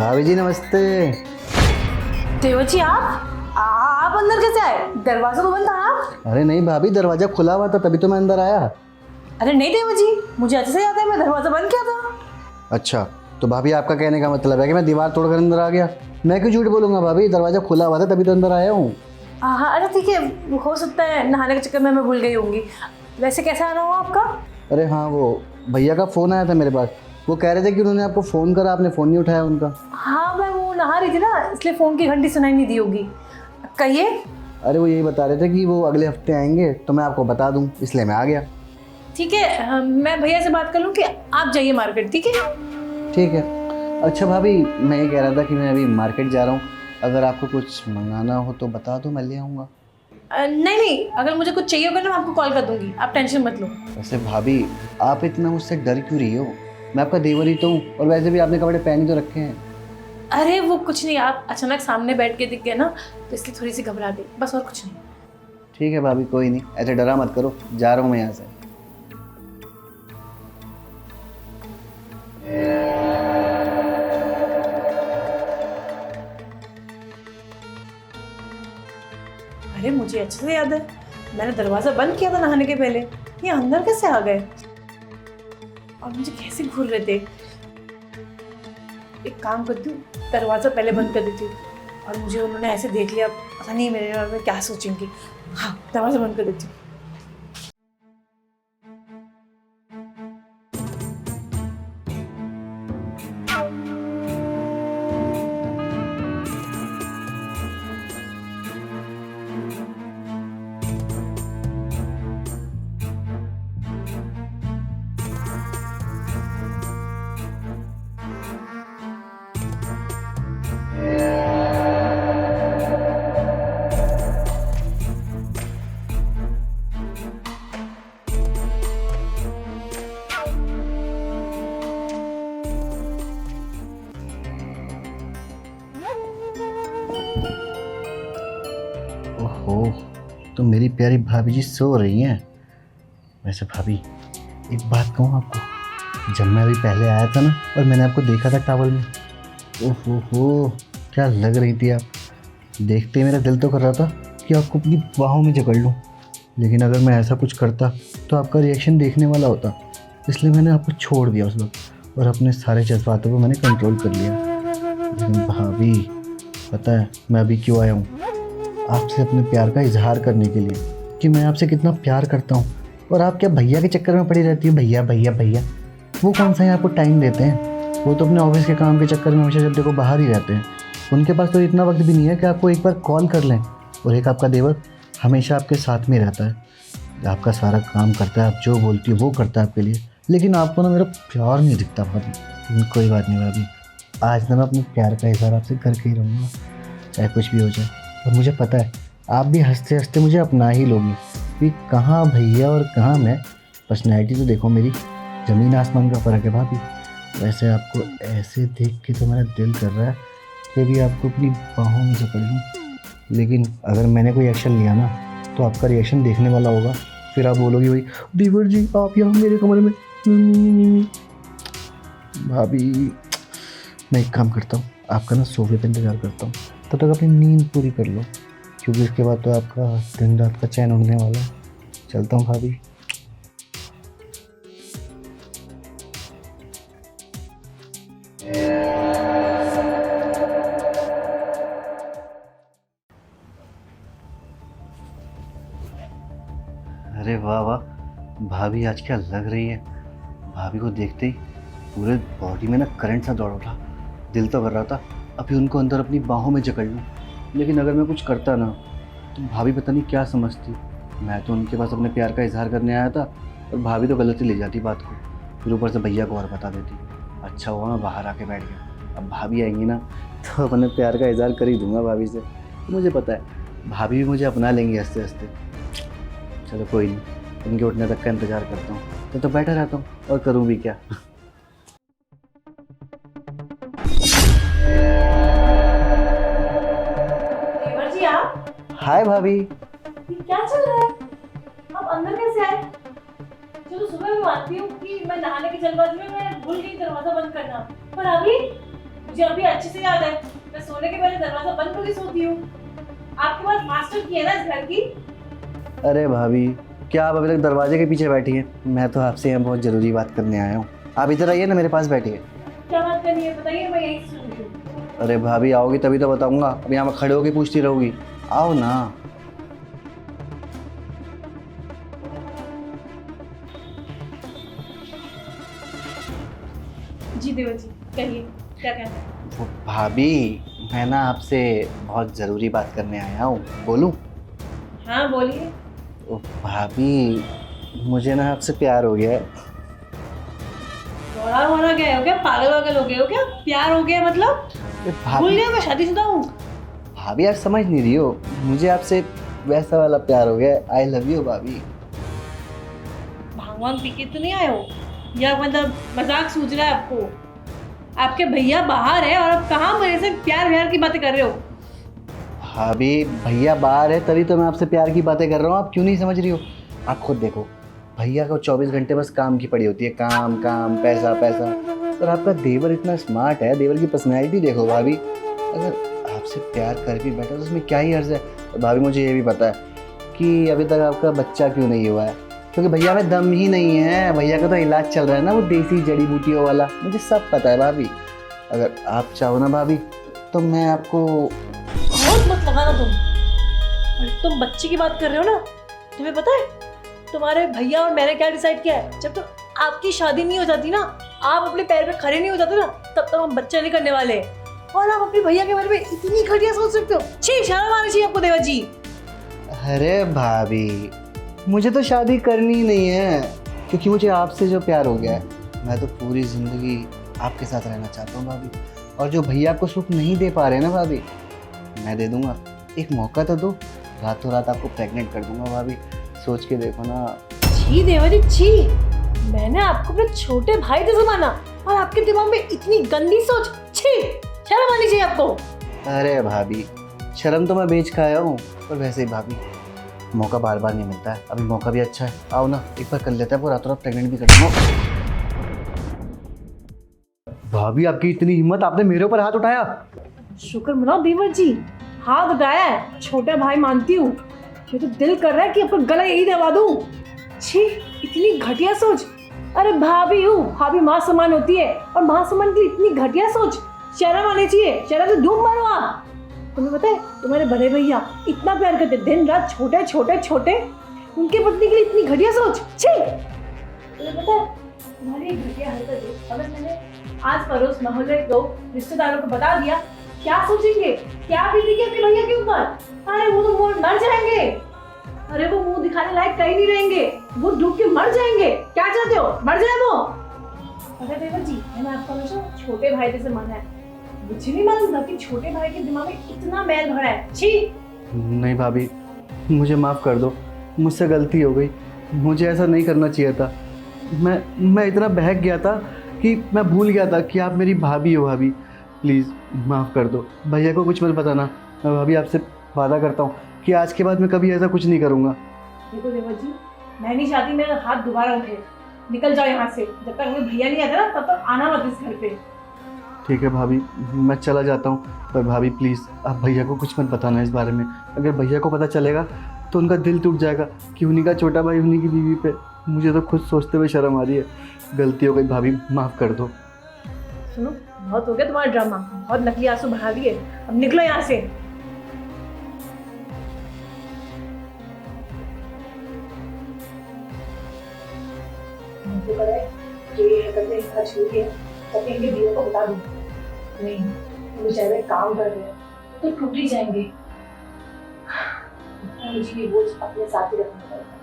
भाभी जी नमस्ते। देवर जी आप अंदर कैसे आए? दरवाजा तो बंद था ना? अरे नहीं भाभी, दरवाजा खुला हुआ था तभी तो मैं अंदर आया। अरे नहीं देवर जी, मुझे अच्छे से याद है मैं दरवाजा बंद किया था। अच्छा, तो भाभी आपका कहने का मतलब है कि मैं दीवार तोड़कर अंदर आ गया? मैं क्यों झूठ बोलूंगा भाभी, दरवाजा खुला हुआ था तभी तो अंदर आया हूँ। हाँ अच्छा ठीक है, हो सकता है नहाने के चक्कर में मैं भूल गई होंगी। वैसे कैसे आना हुआ आपका? अरे हाँ, वो भैया का फ़ोन आया था मेरे पास। वो कह रहे थे कि उन्होंने आपको फ़ोन करा, आपने फ़ोन नहीं उठाया उनका। हाँ मैं वो नहा रही थी ना, इसलिए फ़ोन की घंटी सुनाई नहीं दी होगी। कहिए। अरे वो यही बता रहे थे कि वो अगले हफ्ते आएंगे तो मैं आपको बता दूँ, इसलिए मैं आ गया। ठीक है, मैं भैया से बात कर लूँ कि आप जाइए मार्केट, ठीक है? ठीक है। अच्छा भाभी, मैं ये कह रहा था कि मैं अभी मार्केट जा रहा हूँ, अगर आपको कुछ मंगाना हो तो बता दो, मैं ले आऊँगा। नहीं, अगर मुझे कुछ चाहिए होगा ना मैं आपको कॉल कर दूंगी, आप टेंशन मत लो। वैसे भाभी, आप इतना मुझसे डर क्यों रही हो? मैं आपका देवर ही तो हूँ, और वैसे भी आपने कपड़े पहन ही तो रखे हैं। अरे वो कुछ नहीं, आप अचानक सामने बैठ के दिख गए ना तो इसलिए थोड़ी सी घबरा गई, बस और कुछ नहीं। ठीक है भाभी, कोई नहीं, ऐसे डरा मत करो, जा रहा हूँ मैं यहाँ से। अरे मुझे अच्छे से याद है, मैंने दरवाजा बंद किया था नहाने के पहले। ये अंदर कैसे आ गए और मुझे कैसे घूर रहे थे? एक काम करती हूँ, दरवाजा पहले बंद कर देती हूँ, और मुझे उन्होंने ऐसे देख लिया, पता नहीं मेरे बारे में क्या सोचेंगे। हाँ दरवाजा बंद कर देती हूँ। ओहो, तो मेरी प्यारी भाभी जी सो रही हैं। वैसे भाभी, एक बात कहूँ आपको, जब मैं अभी पहले आया था ना और मैंने आपको देखा था टॉवल में, ओहो क्या लग रही थी आप। देखते ही मेरा दिल तो कर रहा था कि आपको अपनी बाहों में जकड़ लूँ, लेकिन अगर मैं ऐसा कुछ करता तो आपका रिएक्शन देखने वाला होता, इसलिए मैंने आपको छोड़ दिया उस वक्त और अपने सारे जज्बातों को मैंने कंट्रोल कर लिया। लेकिन भाभी, पता है मैं अभी क्यों आया हूँ? आपसे अपने प्यार का इजहार करने के लिए, कि मैं आपसे कितना प्यार करता हूँ, और आप क्या भैया के चक्कर में पड़ी रहती है? भैया भैया भैया, वो कौन सा है आपको टाइम देते हैं? वो तो अपने ऑफिस के काम के चक्कर में हमेशा जब देखो बाहर ही रहते हैं। उनके पास तो इतना वक्त भी नहीं है कि आपको एक बार कॉल कर लें। और एक आपका देवर हमेशा आपके साथ में रहता है, आपका सारा काम करता है, आप जो बोलती है वो करता है आपके लिए, लेकिन आपको ना मेरा प्यार नहीं दिखता भाभी। लेकिन कोई बात नहीं भाभी, आज ना मैं अपने प्यार का इजहार आपसे करके ही रहूँगा, चाहे कुछ भी हो जाए। और मुझे पता है आप भी हंसते हंसते मुझे अपना ही लोगी, कि कहाँ भैया और कहाँ मैं। पर्सनैलिटी तो देखो मेरी, ज़मीन आसमान का फ़र्क है भाभी। वैसे आपको ऐसे देख के तो मेरा दिल कर रहा है कि भी आपको अपनी बाहों में जकड़ लूँ, लेकिन अगर मैंने कोई एक्शन लिया ना तो आपका रिएक्शन देखने वाला होगा। फिर आप बोलोगी भाई देवर जी आप यहाँ मेरे कमरे में। भाभी, मैं एक काम करता हूँ, आपका ना सोफे पे इंतज़ार करता हूँ, तब तक अपनी नींद पूरी कर लो, क्योंकि उसके बाद तो आपका दिन रात का चैन उड़ने वाला है। चलता हूँ भाभी। अरे वाह वाह, भाभी आज क्या लग रही है। भाभी को देखते ही पूरे बॉडी में ना करंट सा दौड़ उठा। दिल तो कर रहा था अभी उनको अंदर अपनी बाहों में जकड़ लूँ, लेकिन अगर मैं कुछ करता ना तो भाभी पता नहीं क्या समझती। मैं तो उनके पास अपने प्यार का इजहार करने आया था, और भाभी तो गलत ही ले जाती बात को, फिर ऊपर से भैया को और बता देती। अच्छा हुआ मैं बाहर आके बैठ गया, अब भाभी आएंगी ना तो अपने प्यार का इजहार कर ही दूंगा भाभी से। मुझे पता है भाभी भी मुझे अपना लेंगी हंसते हंसते। चलो कोई नहीं, उनके उठने तक का इंतज़ार करता हूँ, तो बैठा रहता हूँ और करूँ भी क्या। देवर जी आप हाय भाभी। ये क्या चल रहा है? आप अंदर कैसे आए? चलो सुबह मैं मानती हूँ कि मैं नहाने की जल्दबाजी में मैं भूल गई दरवाजा बंद करना, पर अभी मुझे अभी अच्छे से याद है, मैं सोने के पहले दरवाजा बंद करके सोती हूँ। आपके पास मास्टर की है ना इस घर की? अरे भाभी, क्या आप अभी तक दरवाजे के पीछे बैठी हैं? मैं तो आपसे यहाँ बहुत ज़रूरी बात करने आया हूँ। आप इधर आइए ना, मेरे पास बैठिए। क्या बात करनी है बताइए, मैं यहीं से सुन रही हूँ। अरे भाभी, आओगी तभी तो बताऊँगा। अब यहाँ खड़े होके पूछती रहोगी। आओ ना। जी देवर जी, कहिए क्या कहना है? वो भाभी, मैं ना आपसे बहुत ज़रूरी बात करने आया हूँ। बोलूँ? हाँ बोलिए। ओ भाभी, मुझे ना आपसे प्यार हो गया है। बड़ा होना गए हो क्या? पागल वागल हो गए हो क्या? प्यार हो गया मतलब? ए भूल भाभी, गए मैं शादीशुदा हूँ? भाभी आप समझ नहीं रही हो। मुझे आपसे वैसा वाला प्यार हो गया है। आई लव यू भाभी। भांग वांग पी के तो नहीं आए हो? या मतलब मजाक सूझ रहा है आपको? आपके भैया बाहर है और आप कहाँ मेरे से प्यार व्यार की बातें कर रहे हो? भाभी, भैया बाहर है तभी तो मैं आपसे प्यार की बातें कर रहा हूँ। आप क्यों नहीं समझ रही हो? आप खुद देखो, भैया को 24 घंटे बस काम की पड़ी होती है। काम काम, पैसा पैसा। और आपका देवर इतना स्मार्ट है, देवर की पर्सनैलिटी देखो भाभी। अगर आपसे प्यार कर भी बैठा तो उसमें क्या ही अर्ज है। और भाभी, मुझे ये भी पता है कि अभी तक आपका बच्चा क्यों नहीं हुआ है, क्योंकि भैया में दम ही नहीं है। भैया का तो इलाज चल रहा है ना, वो देसी जड़ी बूटियों वाला। मुझे सब पता है भाभी। अगर आप चाहो ना भाभी, तो मैं आपको... बहुत मत लगाना तुम। और तुम बच्चे की बात कर रहे हो ना, तुम्हें पता है तुम्हारे भैया और मैंने क्या डिसाइड किया है? जब तक आपकी शादी नहीं हो जाती ना, आप अपने पैर पे खड़े नहीं हो जाते ना, तब तक हम बच्चा नहीं करने वाले। और आप अपने भैया के बारे में इतनी घटिया सोच सकते हो? छी, शर्म आनी चाहिए आपको देवर जी। अरे भाभी, मुझे तो शादी करनी ही नहीं है, क्योंकि मुझे आपसे जो प्यार हो गया है, मैं तो पूरी ज़िंदगी आपके साथ रहना चाहता हूँ भाभी। और जो भैया आपको सुख नहीं दे पा रहे हैं ना भाभी, मैं दे दूँगा। एक मौका तो दो, रातों रात आपको प्रेग्नेंट कर दूँगा भाभी। सोच के देखो ना। छी देवर जी छी, मैंने आपको अपने छोटे भाई जैसे माना और आपके दिमाग में इतनी गंदी सोच। छी, शर्म आनी चाहिए आपको। अरे भाभी, शर्म तो मैं बेच खाया हूँ। और वैसे ही भाभी, मौका बार बार नहीं मिलता है। अभी मौका भी अच्छा है, आओ ना एक बार कर लेते हैं। वो रातों रात प्रेग्नेंट भी कर दूँगा। भाभी, आपकी इतनी हिम्मत, आपने मेरे ऊपर हाथ उठाया। शुक्र मनाओ देवर जी, हाथ उठाया है, छोटा भाई मानती हूँ। ये तो दिल कर रहा है कि आपका गला यही दबा दूं। छी, इतनी घटिया सोच। अरे भाभी हूँ, भाभी माँ समान होती है, और माँ समान की इतनी घटिया सोच, शर्म आनी चाहिए। शर्म से धूम मारो आप। तुम्हें पता है तुम्हारे बड़े भैया इतना प्यार करते, दिन रात छोटे छोटे छोटे, उनके पत्नी के लिए इतनी घटिया सोच। छी, तुम्हें पता है तुम्हारी ये घटिया हरकत अगर मैंने आज पड़ोस मोहल्ले को रिश्तेदारों को बता दिया, क्या सोचेंगे, क्या बीतेगी अपने भैया के ऊपर? अरे वो तो मर जाएंगे। अरे वो मुंह दिखाने लायक कहीं नहीं रहेंगे, वो डूब के मर जाएंगे। क्या चाहते हो, मर जाए वो? अरे देवर जी, मैंने आपको हमेशा छोटे भाई जैसे माना है। मुझे नहीं मालूम था कि छोटे भाई के दिमाग में इतना मैल भरा है। छी। नहीं भाभी, मुझे माफ़ कर दो, मुझसे गलती हो गई। मुझे ऐसा नहीं करना चाहिए था। मैं इतना बहक गया था कि मैं भूल गया था कि आप मेरी भाभी हो। भाभी प्लीज़ माफ़ कर दो। भैया को कुछ मत बताना। मैं भाभी आपसे वादा करता हूँ कि आज के बाद मैं कभी ऐसा कुछ नहीं करूँगा। देखो देवर जी, मैं नहीं चाहती मेरा हाथ दोबारा उठे। निकल जाओ यहाँ से। जब तक मेरे भैया नहीं आता ना, तब तक आना मत इस घर पे। ठीक है भाभी, मैं चला जाता हूँ। पर भाभी प्लीज़, आप भैया को कुछ मत बताना इस बारे में। अगर भैया को पता चलेगा तो उनका दिल टूट जाएगा कि उन्हीं का छोटा भाई उन्हीं की बीवी पे। मुझे तो खुद सोचते हुए शर्म आ रही है। गलती हो गई भाभी, माफ़ कर दो। सुनो, बहुत हो गया तुम्हारा ड्रामा, बहुत नकली आंसू बहा दिए। अब निकलो यहाँ से। मुझे पता है ये हरकतें इतना छूट है, तो इनके भैया को बता दूँ। नहीं, वो बेचारे काम कर रहे हैं तो टूट ही जाएंगे। मुझे ये बोझ अपने साथ ही रखना पड़ेगा।